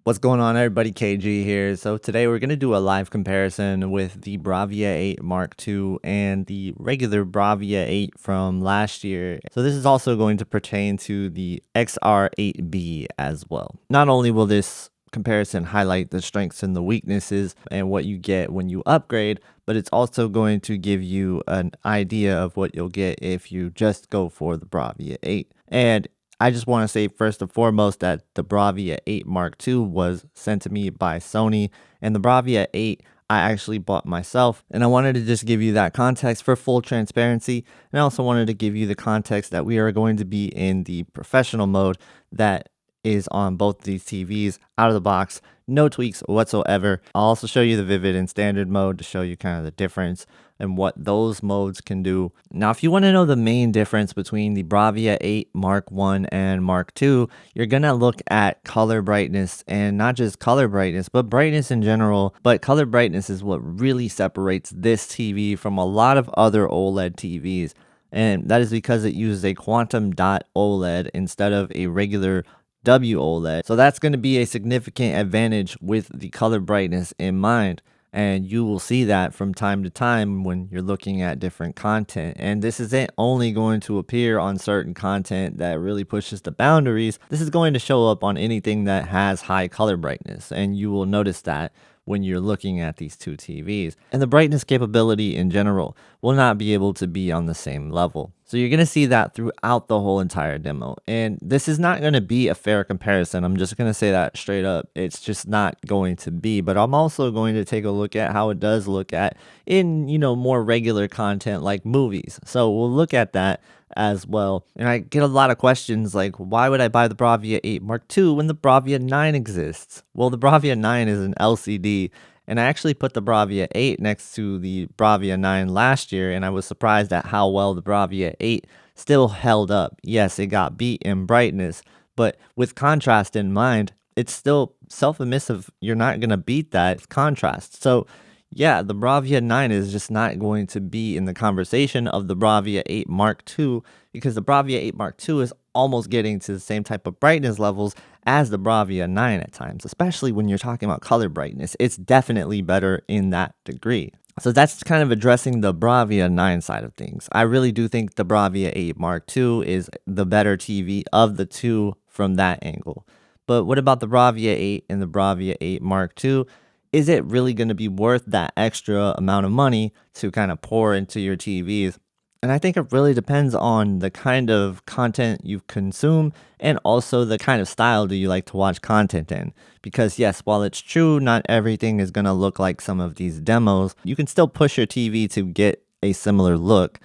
What's going on, everybody? KG here. So today we're going to do a live comparison with the Bravia 8 Mark II and the regular Bravia 8 from last year. So this is also going to pertain to the XR8B as well. Not only will this comparison highlight the strengths and the weaknesses and what you get when you upgrade, but it's also going to give you an idea of what you'll get if you just go for the Bravia 8. And I just want to say first and foremost that the Bravia 8 Mark II was sent to me by Sony, and the Bravia 8 I actually bought myself, and I wanted to just give you that context for full transparency. And I also wanted to give you the context that we are going to be in the professional mode that is on both these TVs out of the box, no tweaks whatsoever. I'll also show you the vivid and standard mode to show you kind of the difference and what those modes can do. Now, if you want to know the main difference between the Bravia 8 Mark I and Mark II, you're going to look at color brightness, and not just color brightness, but brightness in general. But color brightness is what really separates this TV from a lot of other OLED TVs. And that is because it uses a quantum dot OLED instead of a regular W-OLED. So that's going to be a significant advantage with the color brightness in mind. And you will see that from time to time when you're looking at different content. And this isn't only going to appear on certain content that really pushes the boundaries. This is going to show up on anything that has high color brightness. And you will notice that when you're looking at these two TVs. And the brightness capability in general will not be able to be on the same level. So you're going to see that throughout the whole entire demo. And this is not going to be a fair comparison. I'm just going to say that straight up. It's just not going to be. But I'm also going to take a look at how it does look at in, more regular content like movies. So we'll look at that as well. And I get a lot of questions like, why would I buy the Bravia 8 Mark II when the Bravia 9 exists? Well, the Bravia 9 is an LCD, and I actually put the Bravia 8 next to the Bravia 9 last year, and I was surprised at how well the Bravia 8 still held up. Yes, it got beat in brightness, but with contrast in mind, it's still self-emissive. You're not going to beat that with contrast. So yeah, the Bravia 9 is just not going to be in the conversation of the Bravia 8 Mark II, because the Bravia 8 Mark II is almost getting to the same type of brightness levels as the Bravia 9 at times, especially when you're talking about color brightness. It's definitely better in that degree. So that's kind of addressing the Bravia 9 side of things. I really do think the Bravia 8 Mark II is the better TV of the two from that angle. But what about the Bravia 8 and the Bravia 8 Mark II? Is it really going to be worth that extra amount of money to kind of pour into your TVs? And I think it really depends on the kind of content you consume and also the kind of style do you like to watch content in. Because yes, while it's true not everything is going to look like some of these demos, you can still push your TV to get a similar look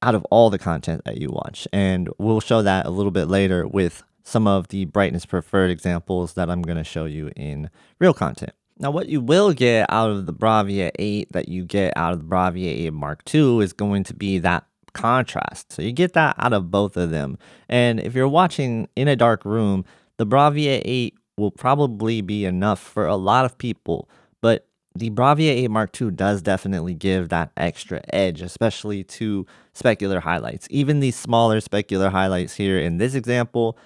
out of all the content that you watch. And we'll show that a little bit later with some of the brightness preferred examples that I'm going to show you in real content. Now, what you will get out of the Bravia 8 that you get out of the Bravia 8 Mark II is going to be that contrast. So you get that out of both of them. And if you're watching in a dark room, the Bravia 8 will probably be enough for a lot of people. But the Bravia 8 Mark II does definitely give that extra edge, especially to specular highlights. Even these smaller specular highlights here in this example,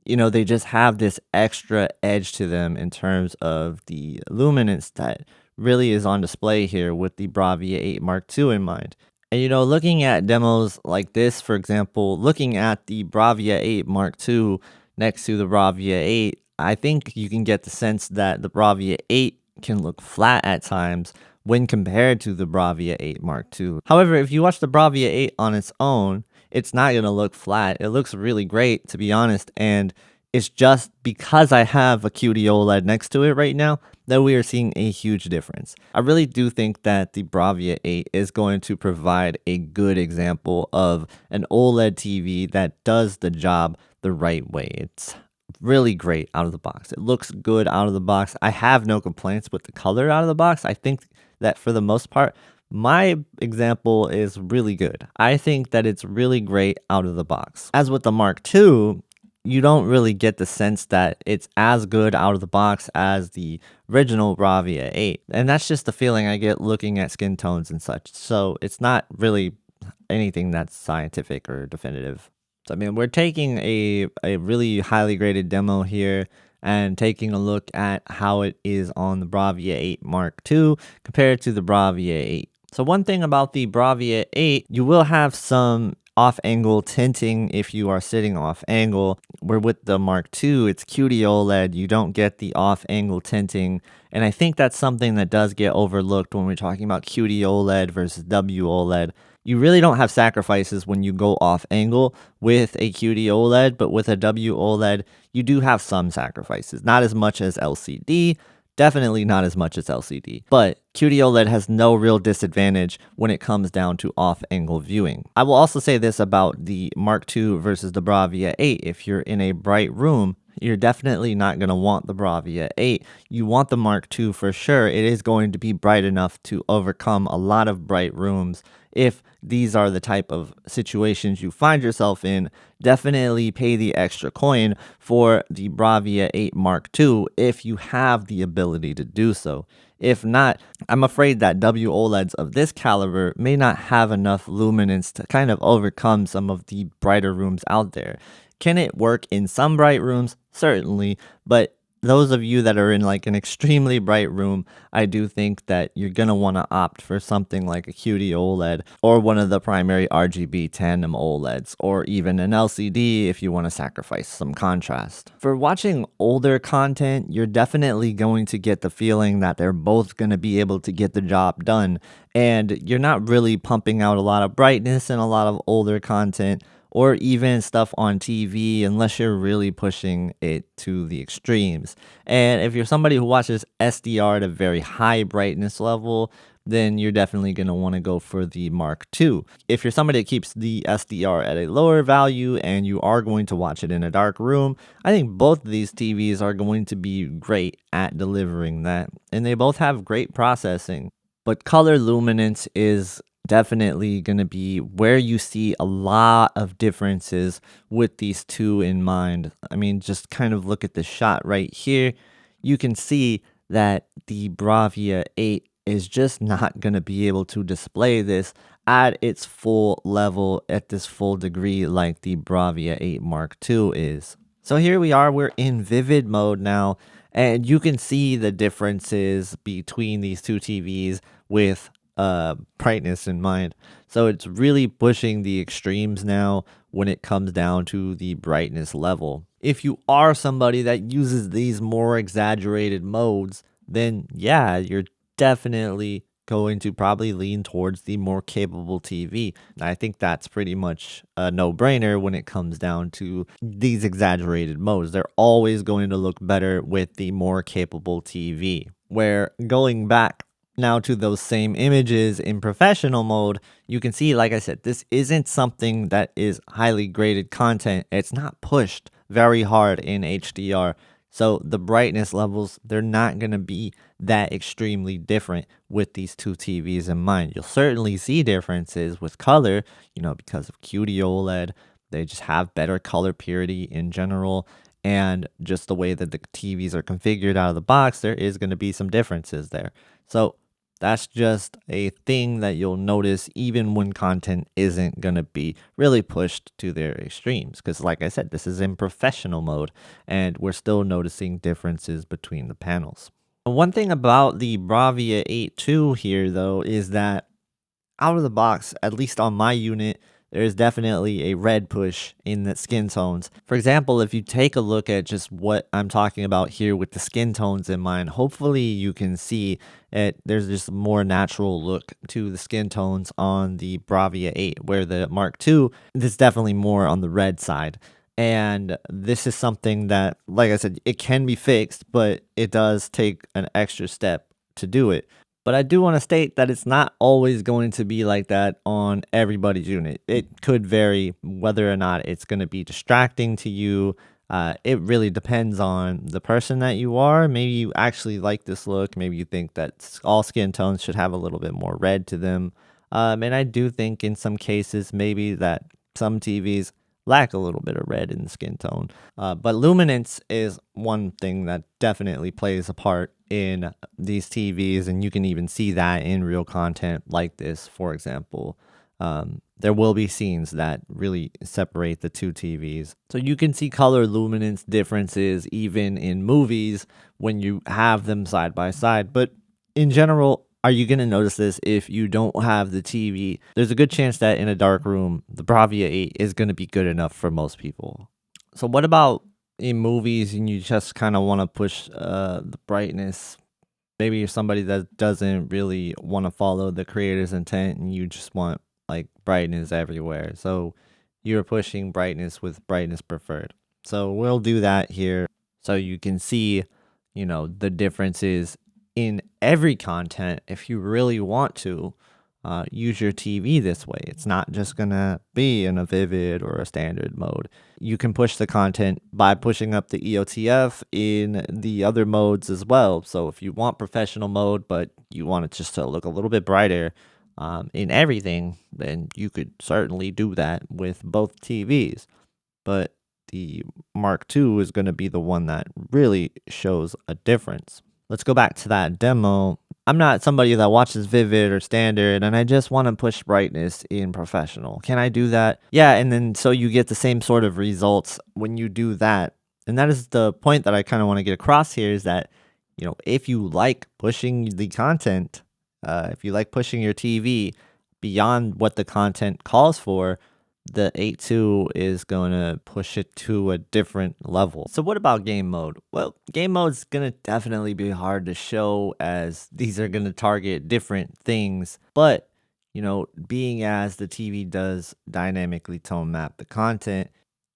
they just have this extra edge to them in terms of the luminance that really is on display here with the Bravia 8 Mark II in mind. And, looking at demos like this, for example, looking at the Bravia 8 Mark II next to the Bravia 8, I think you can get the sense that the Bravia 8 can look flat at times when compared to the Bravia 8 Mark II. However, if you watch the Bravia 8 on its own, it's not going to look flat. It looks really great, to be honest, and it's just because I have a QD-OLED next to it right now that we are seeing a huge difference. I really do think that the Bravia 8 is going to provide a good example of an OLED TV that does the job the right way. It's really great out of the box. It looks good out of the box. I have no complaints with the color out of the box. I think that for the most part, my example is really good. I think that it's really great out of the box. As with the Mark II, you don't really get the sense that it's as good out of the box as the original Bravia 8. And that's just the feeling I get looking at skin tones and such. So it's not really anything that's scientific or definitive. So, I mean, we're taking a really highly graded demo here and taking a look at how it is on the Bravia 8 Mark II compared to the Bravia 8. So one thing about the Bravia 8, you will have some off-angle tinting if you are sitting off-angle, where with the Mark II, it's QD-OLED, you don't get the off-angle tinting, and I think that's something that does get overlooked when we're talking about QD-OLED versus W-OLED. You really don't have sacrifices when you go off-angle with a QD-OLED, but with a W-OLED, you do have some sacrifices. Not as much as LCD, definitely not as much as LCD, but QD-OLED has no real disadvantage when it comes down to off-angle viewing. I will also say this about the Mark II versus the Bravia 8. If you're in a bright room, you're definitely not going to want the Bravia 8. You want the Mark II for sure. It is going to be bright enough to overcome a lot of bright rooms. If these are the type of situations you find yourself in, definitely pay the extra coin for the Bravia 8 Mark II if you have the ability to do so. If not, I'm afraid that W-OLEDs of this caliber may not have enough luminance to kind of overcome some of the brighter rooms out there. Can it work in some bright rooms? Certainly, but those of you that are in like an extremely bright room, I do think that you're going to want to opt for something like a QD-OLED or one of the primary RGB tandem OLEDs, or even an LCD if you want to sacrifice some contrast. For watching older content, you're definitely going to get the feeling that they're both going to be able to get the job done, and you're not really pumping out a lot of brightness in a lot of older content, or even stuff on TV, unless you're really pushing it to the extremes. And if you're somebody who watches SDR at a very high brightness level, then you're definitely going to want to go for the Mark II. If you're somebody that keeps the SDR at a lower value and you are going to watch it in a dark room, I think both of these TVs are going to be great at delivering that. And they both have great processing. But color luminance is definitely going to be where you see a lot of differences with these two in mind. I mean, just kind of look at the shot right here. You can see that the Bravia 8 is just not going to be able to display this at its full level, at this full degree like the Bravia 8 Mark II is. So here we are, we're in vivid mode now, and you can see the differences between these two TVs with brightness in mind. So it's really pushing the extremes now when it comes down to the brightness level. If you are somebody that uses these more exaggerated modes, then yeah, you're definitely going to probably lean towards the more capable TV. And I think that's pretty much a no-brainer when it comes down to these exaggerated modes. They're always going to look better with the more capable TV. Where going back now to those same images in professional mode, you can see, like I said, this isn't something that is highly graded content. It's not pushed very hard in HDR. So the brightness levels, they're not going to be that extremely different with these two TVs in mind. You'll certainly see differences with color, because of QD-OLED. They just have better color purity in general. And just the way that the TVs are configured out of the box, there is going to be some differences there. So that's just a thing that you'll notice even when content isn't going to be really pushed to their extremes. Because like I said, this is in professional mode and we're still noticing differences between the panels. One thing about the Bravia 8 II here though is that out of the box, at least on my unit, there's definitely a red push in the skin tones. For example, if you take a look at just what I'm talking about here with the skin tones in mind, hopefully you can see it. There's just a more natural look to the skin tones on the Bravia 8, where the Mark II, this is definitely more on the red side. And this is something that, like I said, it can be fixed, but it does take an extra step to do it. But I do want to state that it's not always going to be like that on everybody's unit. It could vary whether or not it's going to be distracting to you. It really depends on the person that you are. Maybe you actually like this look. Maybe you think that all skin tones should have a little bit more red to them. And I do think in some cases maybe that some TVs lack a little bit of red in the skin tone. But luminance is one thing that definitely plays a part in these TVs, and you can even see that in real content like this, for example. there will be scenes that really separate the two TVs. So you can see color luminance differences even in movies when you have them side by side. But in general, are you going to notice this if you don't have the TV? There's a good chance that in a dark room, the Bravia 8 is going to be good enough for most people. So what about in movies and you just kind of want to push the brightness? Maybe you're somebody that doesn't really want to follow the creator's intent and you just want like brightness everywhere. So you're pushing brightness with brightness preferred. So we'll do that here so you can see, the differences in every content if you really want to use your TV this way. It's not just gonna be in a vivid or a standard mode. You can push the content by pushing up the EOTF in the other modes as well. So if you want professional mode, but you want it just to look a little bit brighter in everything, then you could certainly do that with both TVs. But the Mark II is going to be the one that really shows a difference. Let's go back to that demo. I'm not somebody that watches Vivid or Standard, and I just want to push brightness in professional. Can I do that? Yeah, and then so you get the same sort of results when you do that. And that is the point that I kind of want to get across here is that, if you like pushing the content, if you like pushing your TV beyond what the content calls for, the 8.2 is going to push it to a different level. So what about game mode? Well, game mode is going to definitely be hard to show as these are going to target different things. But, being as the TV does dynamically tone map the content,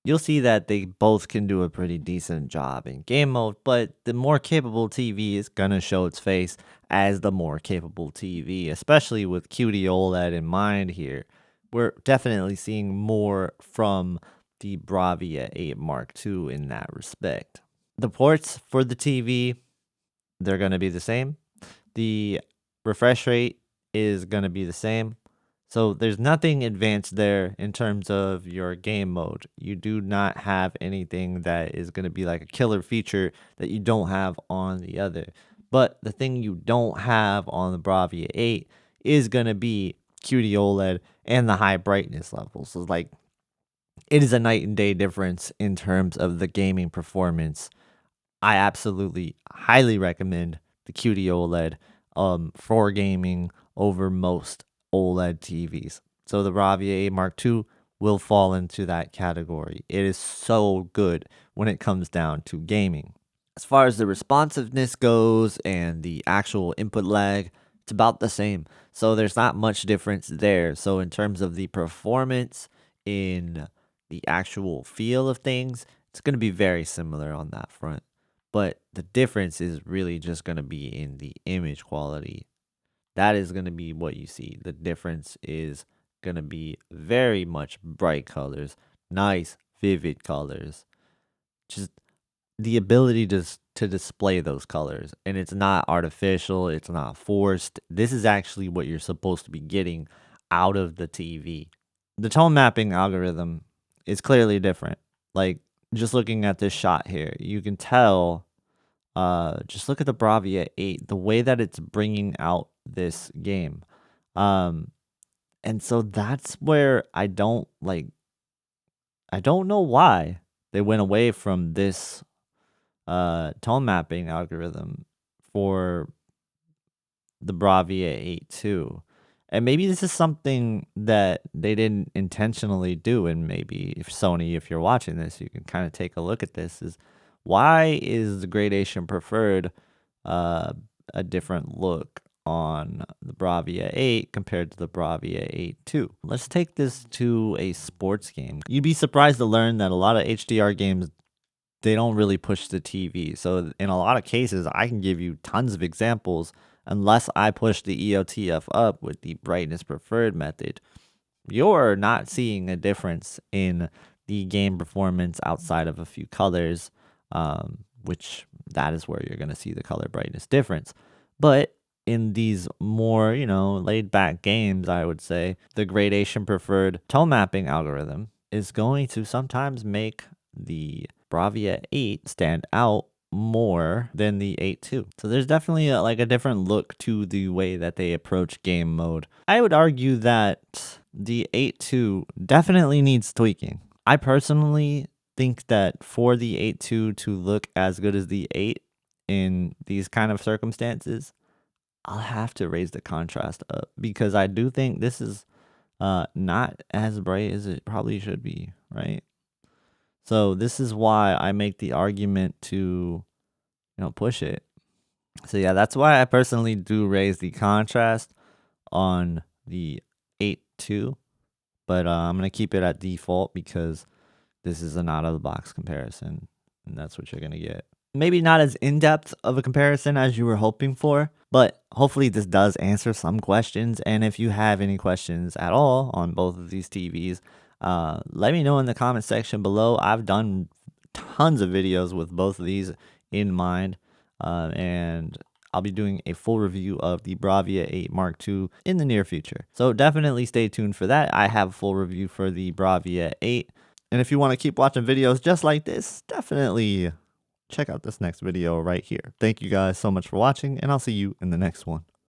you'll see that they both can do a pretty decent job in game mode, but the more capable TV is going to show its face as the more capable TV, especially with QD-OLED in mind here. We're definitely seeing more from the Bravia 8 Mark II in that respect. The ports for the TV, they're going to be the same. The refresh rate is going to be the same. So there's nothing advanced there in terms of your game mode. You do not have anything that is going to be like a killer feature that you don't have on the other. But the thing you don't have on the Bravia 8 is going to be QD-OLED and the high brightness levels. So like it is a night and day difference in terms of the gaming performance. I absolutely highly recommend the QD-OLED for gaming over most OLED TVs. So the Bravia 8 Mark II will fall into that category. It is so good when it comes down to gaming. As far as the responsiveness goes and the actual input lag, it's about the same. So there's not much difference there. So in terms of the performance in the actual feel of things, it's going to be very similar on that front. But the difference is really just going to be in the image quality. That is going to be what you see. The difference is going to be very much bright colors, nice, vivid colors. Just the ability to display those colors, and it's not artificial, it's not forced. This is actually what you're supposed to be getting out of the TV. The tone mapping algorithm is clearly different. Like just looking at this shot here, you can tell just look at the Bravia 8, the way that it's bringing out this game. And so that's where I don't know why they went away from this tone mapping algorithm for the Bravia 8 too. And maybe this is something that they didn't intentionally do. And maybe if Sony, if you're watching this, you can kind of take a look at this. Is why is the gradation preferred a different look on the Bravia 8 compared to the Bravia 8 II? Let's take this to a sports game. You'd be surprised to learn that a lot of HDR games, they don't really push the TV. So in a lot of cases, I can give you tons of examples. Unless I push the EOTF up with the brightness preferred method, you're not seeing a difference in the game performance outside of a few colors, which that is where you're going to see the color brightness difference. But in these more, laid back games, I would say the gradation preferred tone mapping algorithm is going to sometimes make the Bravia 8 stand out more than the 8 II. So there's definitely a different look to the way that they approach game mode. I would argue that the 8.2 definitely needs tweaking. I personally think that for the 8.2 to look as good as the 8 in these kind of circumstances, I'll have to raise the contrast up, because I do think this is not as bright as it probably should be, right? So this is why I make the argument to, push it. So yeah, that's why I personally do raise the contrast on the 8.2, but I'm going to keep it at default because this is an out-of-the-box comparison, and that's what you're going to get. Maybe not as in-depth of a comparison as you were hoping for, but hopefully this does answer some questions. And if you have any questions at all on both of these TVs, let me know in the comment section below. I've done tons of videos with both of these in mind, and I'll be doing a full review of the Bravia 8 Mark II in the near future. So definitely stay tuned for that. I have a full review for the Bravia 8. And if you want to keep watching videos just like this, definitely check out this next video right here. Thank you guys so much for watching, and I'll see you in the next one.